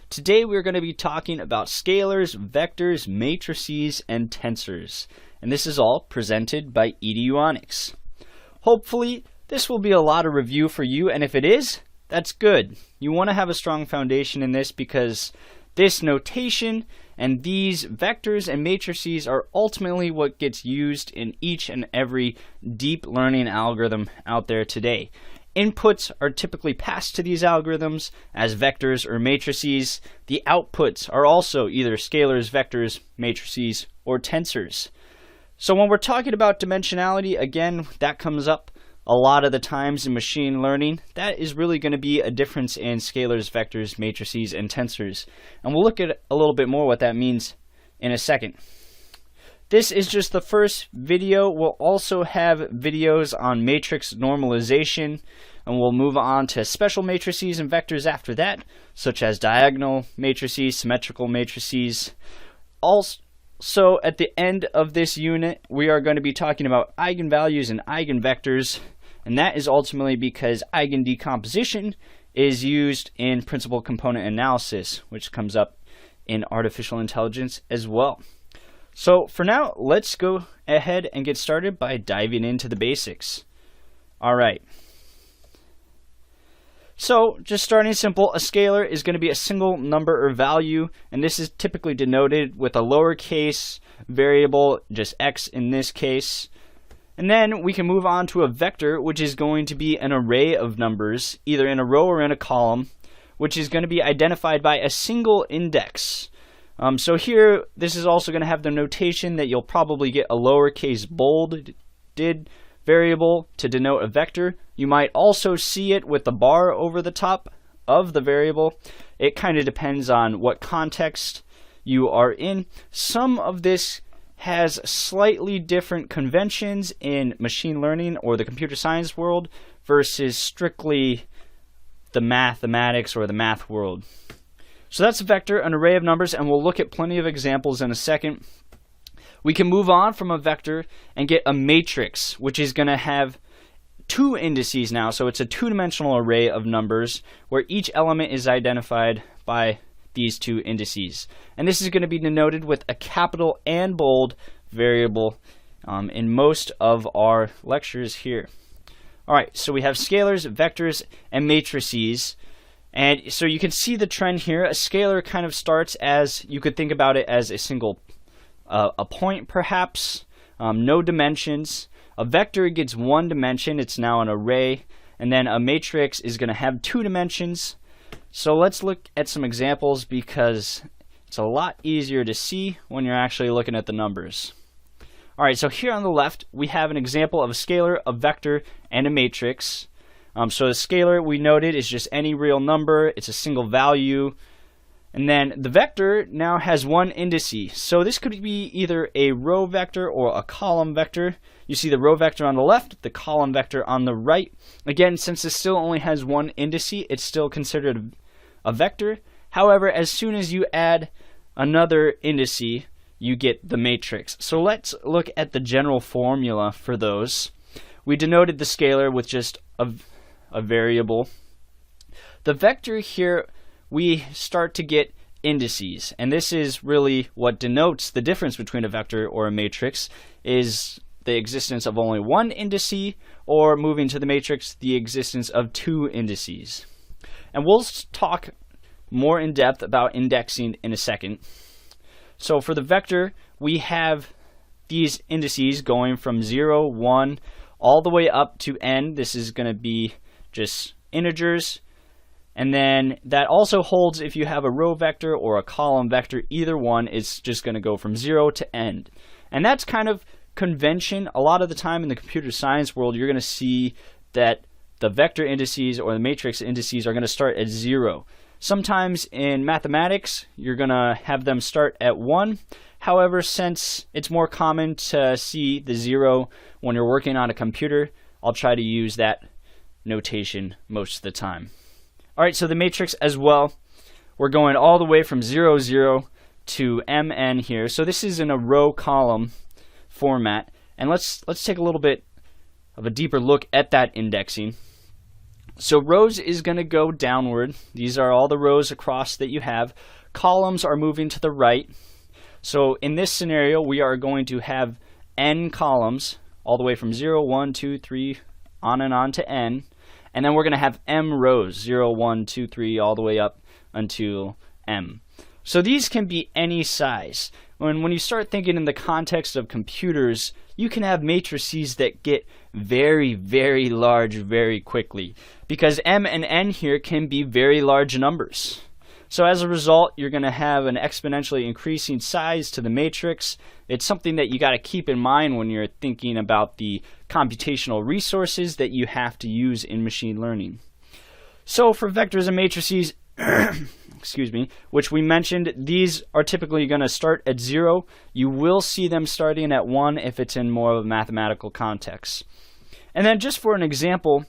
Today we're going to be talking about scalars, vectors, matrices, and tensors. And this is all presented by Eduonix. Hopefully this will be a lot of review for you, and if it is, that's good. You want to have a strong foundation in this because this notation and these vectors and matrices are ultimately what gets used in each and every deep learning algorithm out there today. Inputs are typically passed to these algorithms as vectors or matrices. The outputs are also either scalars, vectors, matrices, or tensors. So when we're talking about dimensionality, again, that comes up a lot of the times in machine learning. That is really going to be a difference in scalars, vectors, matrices, and tensors. And we'll look at a little bit more what that means in a second. This is just the first video. We'll also have videos on matrix normalization, and we'll move on to special matrices and vectors after that, such as diagonal matrices, symmetrical matrices. Also, at the end of this unit, we are going to be talking about eigenvalues and eigenvectors, and that is ultimately because eigendecomposition is used in principal component analysis, which comes up in artificial intelligence as well. So for now, let's go ahead and get started by diving into the basics. All right. So just starting simple, a scalar is going to be a single number or value, and this is typically denoted with a lowercase variable, just x in this case. And then we can move on to a vector, which is going to be an array of numbers, either in a row or in a column, which is going to be identified by a single index. So here, this is also going to have the notation that you'll probably get a lowercase bolded variable to denote a vector. You might also see it with the bar over the top of the variable. It kind of depends on what context you are in. Some of this has slightly different conventions in machine learning or the computer science world versus strictly the mathematics or the math world. So that's a vector, an array of numbers, and we'll look at plenty of examples in a second. We can move on from a vector and get a matrix, which is going to have two indices now. So it's a two-dimensional array of numbers where each element is identified by these two indices. And this is going to be denoted with a capital and bold variable in most of our lectures here. All right, so we have scalars, vectors, and matrices. And so you can see the trend here. A scalar kind of starts as, you could think about it as a single a point perhaps, no dimensions. A vector gets one dimension, it's now an array, and then a matrix is going to have two dimensions. So let's look at some examples because it's a lot easier to see when you're actually looking at the numbers. Alright, so here on the left we have an example of a scalar, a vector, and a matrix. So the scalar, we noted, is just any real number. It's a single value. And then the vector now has one indice. So this could be either a row vector or a column vector. You see the row vector on the left, the column vector on the right. Again, since this still only has one indice, it's still considered a vector. However, as soon as you add another indice, you get the matrix. So let's look at the general formula for those. We denoted the scalar with just a variable. The vector here, we start to get indices, and this is really what denotes the difference between a vector or a matrix, is the existence of only one indice, or moving to the matrix, the existence of two indices. And we'll talk more in depth about indexing in a second. So for the vector, we have these indices going from 0, 1, all the way up to n. This is going to be just integers. And then that also holds if you have a row vector or a column vector. Either one is just going to go from 0 to n. And that's kind of convention. A lot of the time in the computer science world, you're going to see that the vector indices or the matrix indices are going to start at 0. Sometimes in mathematics, you're going to have them start at 1. However, since it's more common to see the 0 when you're working on a computer, I'll try to use that notation most of the time. Alright, so the matrix as well, we're going all the way from 0, 0 to mn here. So this is in a row column format. And let's take a little bit of a deeper look at that indexing. So rows is going to go downward. These are all the rows across that you have. Columns are moving to the right. So in this scenario, we are going to have n columns all the way from 0, 1, 2, 3, on and on to n. And then we're going to have m rows, 0, 1, 2, 3, all the way up until m. So these can be any size. When you start thinking in the context of computers, you can have matrices that get very, very large very quickly, because m and n here can be very large numbers. So as a result, you're going to have an exponentially increasing size to the matrix. It's something that you got to keep in mind when you're thinking about the computational resources that you have to use in machine learning. So for vectors and matrices, excuse me, which we mentioned, these are typically going to start at 0. You will see them starting at 1 if it's in more of a mathematical context. And then just for an example,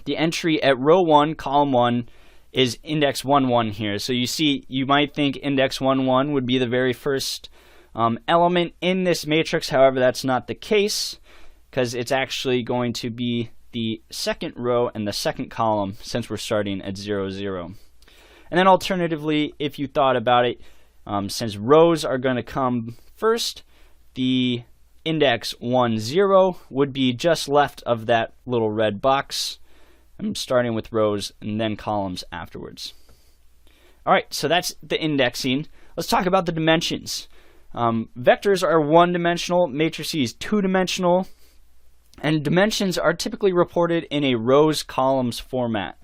the entry at row 1, column 1, is index 1, 1 here. So you see, you might think index 1, 1 would be the very first element in this matrix. However, that's not the case, because it's actually going to be the second row and the second column, since we're starting at 0, 0. And then alternatively, if you thought about it, since rows are going to come first, the index 1, 0 would be just left of that little red box. I'm starting with rows and then columns afterwards. All right, so that's the indexing. Let's talk about the dimensions. Vectors are one-dimensional, matrices two-dimensional, and dimensions are typically reported in a rows columns format.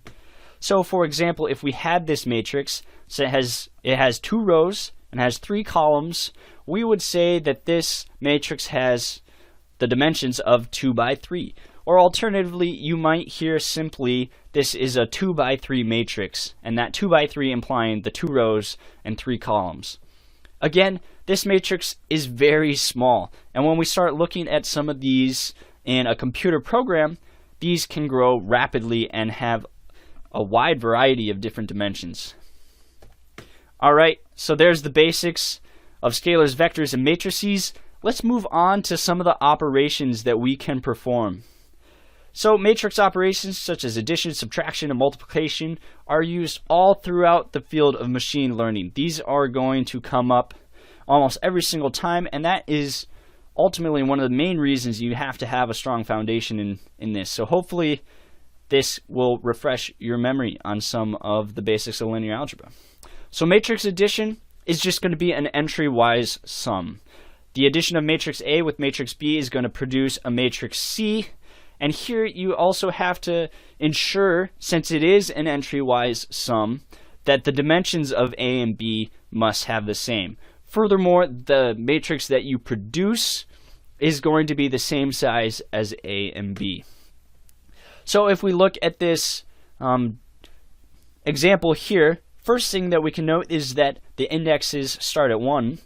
So for example, if we had this matrix, so it has 2 rows and has 3 columns, we would say that this matrix has the dimensions of 2 by 3. Or alternatively, you might hear simply this is a 2 by 3 matrix, and that 2 by 3 implying the 2 rows and 3 columns. Again, this matrix is very small, and when we start looking at some of these in a computer program, these can grow rapidly and have a wide variety of different dimensions. Alright, so there's the basics of scalars, vectors, and matrices. Let's move on to some of the operations that we can perform. So matrix operations such as addition, subtraction, and multiplication are used all throughout the field of machine learning. These are going to come up almost every single time, and that is ultimately one of the main reasons you have to have a strong foundation in this. So hopefully this will refresh your memory on some of the basics of linear algebra. So matrix addition is just going to be an entry-wise sum. The addition of matrix A with matrix B is going to produce a matrix C. And here you also have to ensure, since it is an entry-wise sum, that the dimensions of A and B must have the same. Furthermore, the matrix that you produce is going to be the same size as A and B. So if we look at this example here, first thing that we can note is that the indexes start at 1.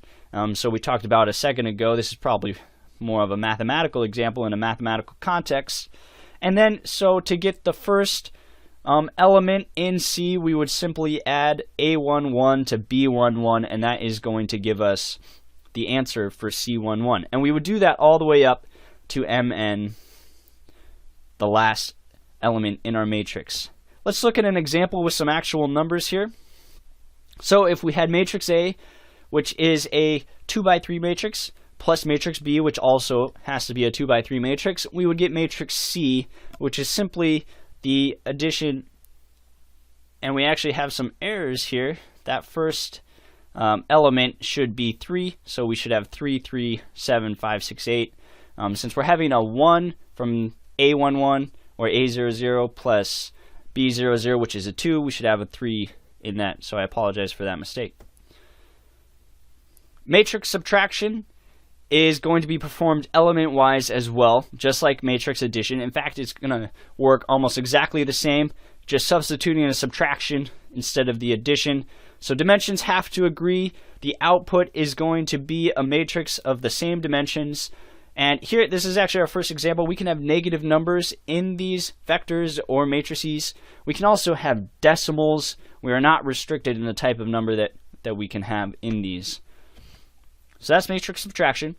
So we talked about a second ago, this is probably more of a mathematical example in a mathematical context. And then, so to get the first element in C, we would simply add A11 to B11, and that is going to give us the answer for C11. And we would do that all the way up to Mn, the last element in our matrix. Let's look at an example with some actual numbers here. So if we had matrix A, which is a 2 by 3 matrix, plus matrix B, which also has to be a 2 by 3 matrix, we would get matrix C, which is simply the addition, and we actually have some errors here. That first element should be 3, so we should have 3, 3, 7, 5, 6, 8. Since we're having a 1 from A11 or A00 plus B00, which is a 2, we should have a 3 in that, so I apologize for that mistake. Matrix subtraction is going to be performed element-wise as well, just like matrix addition. In fact, it's going to work almost exactly the same, just substituting a subtraction instead of the addition. So dimensions have to agree. The output is going to be a matrix of the same dimensions. And here, this is actually our first example. We can have negative numbers in these vectors or matrices. We can also have decimals. We are not restricted in the type of number that we can have in these. So that's matrix subtraction.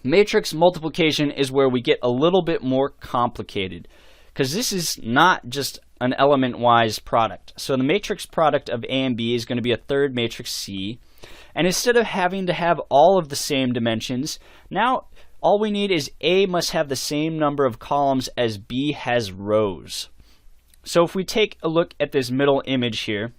Matrix multiplication is where we get a little bit more complicated. because this is not just an element-wise product. So the matrix product of A and B is going to be a third matrix C. And instead of having to have all of the same dimensions, now all we need is A must have the same number of columns as B has rows. So if we take a look at this middle image here,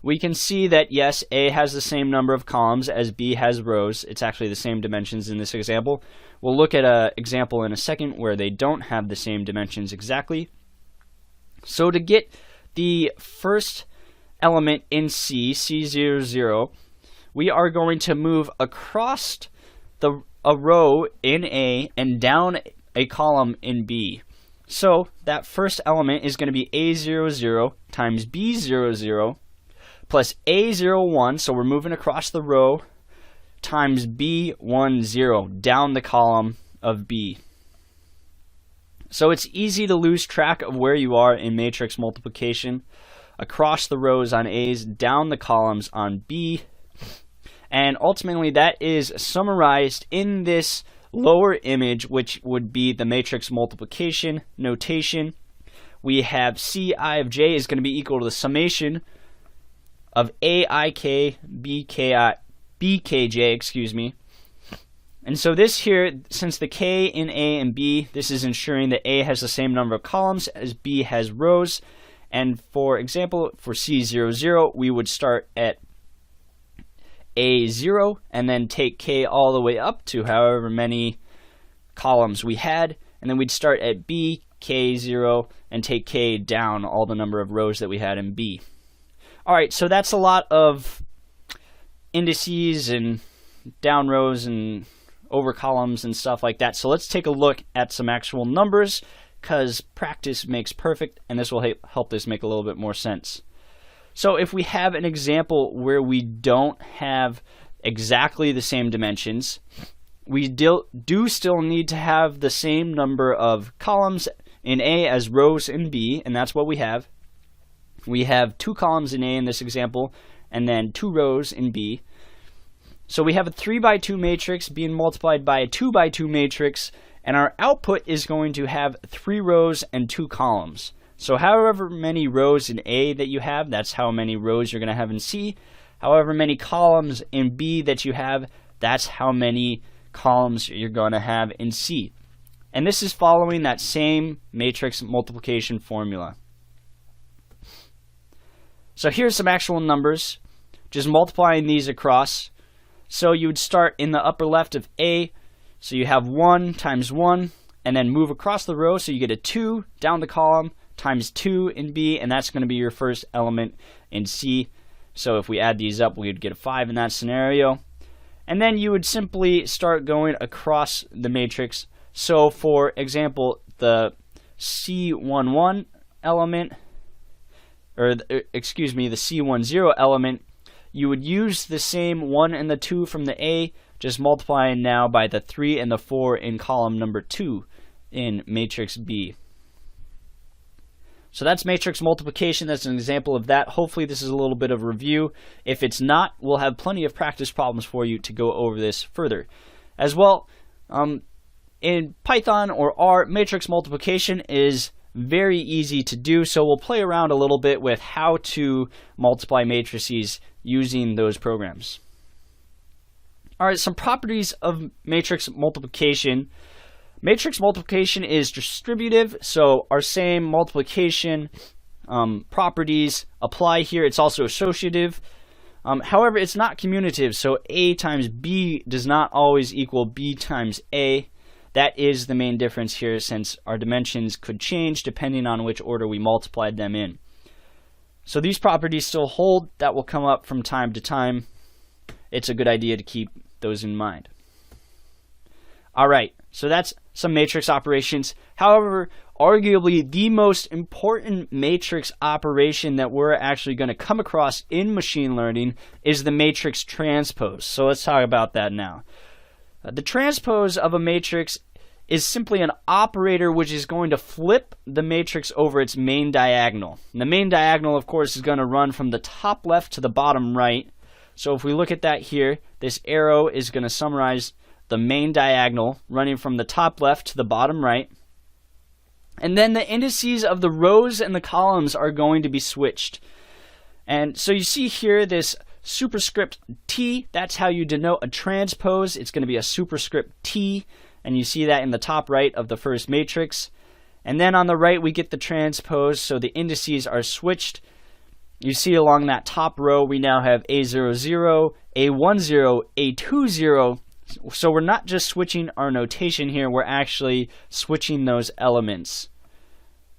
we can see that yes, A has the same number of columns as B has rows. It's actually the same dimensions in this example. We'll look at an example in a second where they don't have the same dimensions exactly. So to get the first element in C, C00, we are going to move across a row in A and down a column in B. So that first element is going to be A00 times B00 plus A01, so we're moving across the row, times B10 down the column of B. So it's easy to lose track of where you are in matrix multiplication. Across the rows on A's, down the columns on B. And ultimately that is summarized in this lower image, which would be the matrix multiplication notation. We have Ci of j is going to be equal to the summation of Aik Bkj, excuse me. And so this here, since the k in A and B, this is ensuring that A has the same number of columns as B has rows. And for example, for C00, we would start at A0 and then take k all the way up to however many columns we had. And then we'd start at B, K0, and take k down all the number of rows that we had in B. All right, so that's a lot of indices and down rows and over columns and stuff like that. So let's take a look at some actual numbers, because practice makes perfect, and this will help this make a little bit more sense. So if we have an example where we don't have exactly the same dimensions, we do still need to have the same number of columns in A as rows in B, and that's what we have. We have 2 columns in A in this example, and then 2 rows in B. So we have a 3x2 matrix being multiplied by a 2x2 matrix, and our output is going to have 3 rows and 2 columns. So however many rows in A that you have, that's how many rows you're going to have in C. However many columns in B that you have, that's how many columns you're going to have in C. And this is following that same matrix multiplication formula. So here's some actual numbers, just multiplying these across. So you would start in the upper left of A, so you have 1 times 1, and then move across the row, so you get a 2 down the column times 2 in B, and that's going to be your first element in C. So if we add these up, we would get a 5 in that scenario. And then you would simply start going across the matrix. So for example, the C11 element, or excuse me, the C10 element, you would use the same 1 and the 2 from the A, just multiplying now by the 3 and the 4 in column number 2 in matrix B. So that's matrix multiplication. That's an example of that. Hopefully this is a little bit of review. If it's not, we'll have plenty of practice problems for you to go over this further. As well, in Python or R, matrix multiplication is very easy to do, so we'll play around a little bit with how to multiply matrices using those programs. Alright, some properties of matrix multiplication. Matrix multiplication is distributive, so our same multiplication properties apply here. It's also associative. However, it's not commutative, so A times B does not always equal B times A. That is the main difference here, since our dimensions could change depending on which order we multiplied them in. So these properties still hold. That will come up from time to time. It's a good idea to keep those in mind. Alright, so that's some matrix operations. However, arguably the most important matrix operation that we're actually going to come across in machine learning is the matrix transpose. So let's talk about that now. The transpose of a matrix is simply an operator which is going to flip the matrix over its main diagonal. And the main diagonal, of course, is going to run from the top left to the bottom right. So if we look at that here, this arrow is going to summarize the main diagonal running from the top left to the bottom right. And then the indices of the rows and the columns are going to be switched. And so you see here this superscript T, that's how you denote a transpose. It's going to be a superscript T, and you see that in the top right of the first matrix. And then on the right we get the transpose, so the indices are switched. You see along that top row we now have A00, A10, A20. So we're not just switching our notation here, we're actually switching those elements.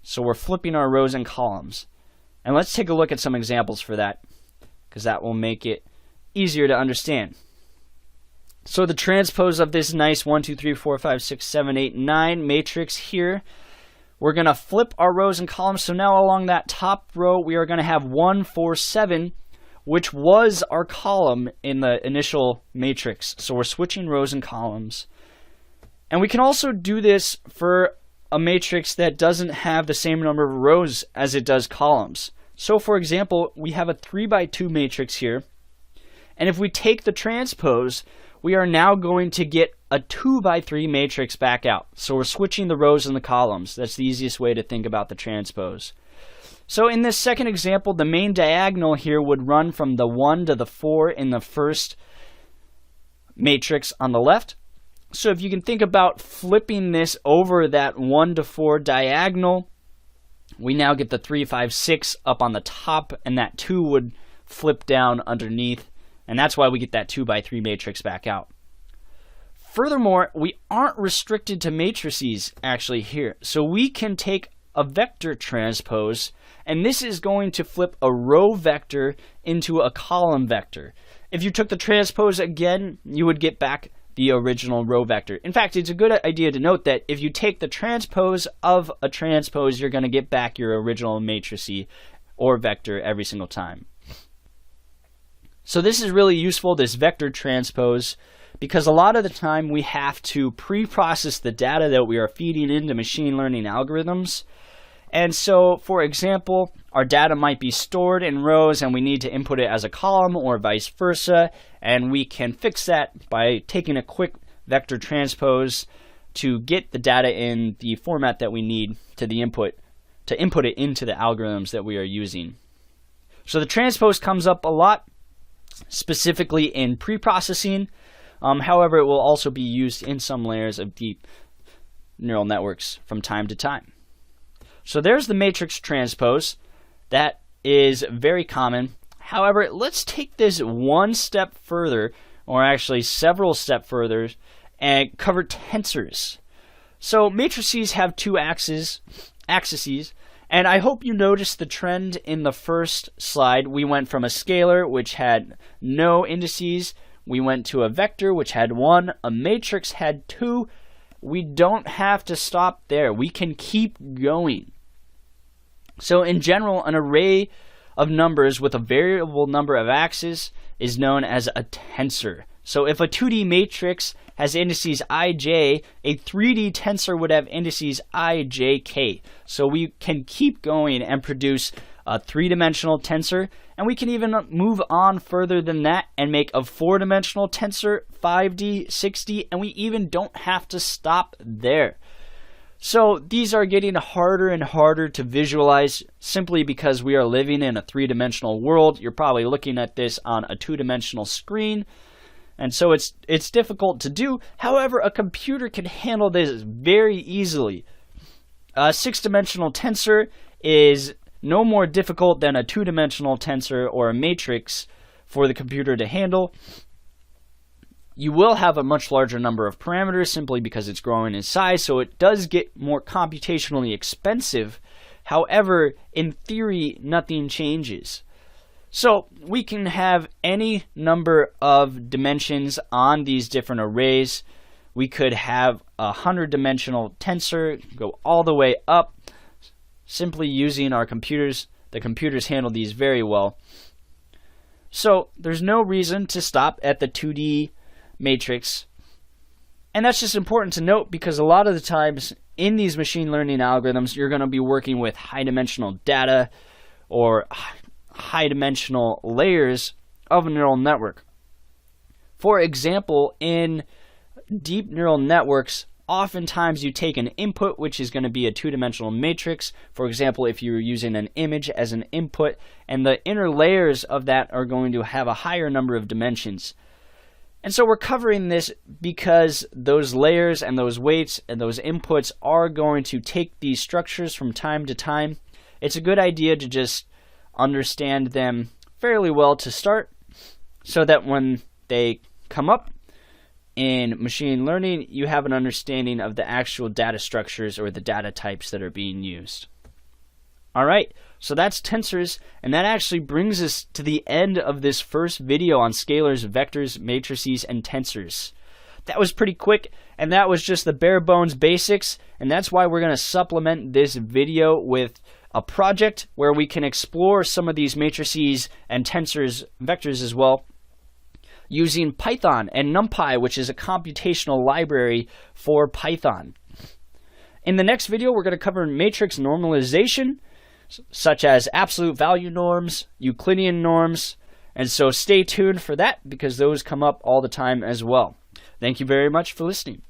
So we're flipping our rows and columns. And let's take a look at some examples for that, because that will make it easier to understand. So the transpose of this nice 1, 2, 3, 4, 5, 6, 7, 8, 9 matrix here, we're going to flip our rows and columns. So now along that top row, we are going to have 1, 4, 7, which was our column in the initial matrix. So we're switching rows and columns. And we can also do this for a matrix that doesn't have the same number of rows as it does columns. So for example, we have a 3 by 2 matrix here. And if we take the transpose, we are now going to get a 2 by 3 matrix back out. So we're switching the rows and the columns. That's the easiest way to think about the transpose. So in this second example, the main diagonal here would run from the 1 to the 4 in the first matrix on the left. So if you can think about flipping this over that 1 to 4 diagonal, we now get the 3, 5, 6 up on the top, and that 2 would flip down underneath, and that's why we get that 2 by 3 matrix back out. Furthermore, we aren't restricted to matrices actually here. So we can take a vector transpose, and this is going to flip a row vector into a column vector. If you took the transpose again, you would get back the original row vector. In fact, it's a good idea to note that if you take the transpose of a transpose, you're going to get back your original matrice or vector every single time. So this is really useful, this vector transpose, because a lot of the time we have to pre-process the data that we are feeding into machine learning algorithms. And so, for example, our data might be stored in rows and we need to input it as a column or vice versa, and we can fix that by taking a quick vector transpose to get the data in the format that we need to input it into the algorithms that we are using. So the transpose comes up a lot, specifically in pre-processing. However, it will also be used in some layers of deep neural networks from time to time. So there's the matrix transpose. That is very common. However, let's take this one step further, or actually several steps further, and cover tensors. So matrices have two axes, and I hope you noticed the trend in the first slide. We went from a scalar, which had no indices. We went to a vector, which had 1. A matrix had 2. We don't have to stop there. We can keep going. So in general, an array of numbers with a variable number of axes is known as a tensor. So if a 2D matrix has indices ij, a 3D tensor would have indices ijk. So we can keep going and produce a 3-dimensional tensor, and we can even move on further than that and make a 4-dimensional tensor, 5D, 6D, and we even don't have to stop there. So these are getting harder and harder to visualize simply because we are living in a 3-dimensional world. You're probably looking at this on a 2-dimensional screen, and so it's difficult to do. However, a computer can handle this very easily. A 6-dimensional tensor is no more difficult than a 2-dimensional tensor or a matrix for the computer to handle. You will have a much larger number of parameters simply because it's growing in size, so it does get more computationally expensive. However, in theory, nothing changes. So we can have any number of dimensions on these different arrays. We could have a 100-dimensional tensor go all the way up simply using our computers. The computers handle these very well. So there's no reason to stop at the 2D matrix. And that's just important to note because a lot of the times in these machine learning algorithms, you're going to be working with high-dimensional data or high-dimensional layers of a neural network. For example, in deep neural networks, oftentimes you take an input, which is going to be a two-dimensional matrix. For example, if you're using an image as an input, and the inner layers of that are going to have a higher number of dimensions. And so we're covering this because those layers and those weights and those inputs are going to take these structures from time to time. It's a good idea to just understand them fairly well to start, so that when they come up in machine learning, you have an understanding of the actual data structures or the data types that are being used. All right, so that's tensors, and that actually brings us to the end of this first video on scalars, vectors, matrices, and tensors. That was pretty quick, and that was just the bare bones basics, and that's why we're going to supplement this video with a project where we can explore some of these matrices and tensors, vectors as well, using Python and NumPy, which is a computational library for Python. In the next video, we're going to cover matrix normalization, such as absolute value norms, Euclidean norms, and so stay tuned for that because those come up all the time as well. Thank you very much for listening.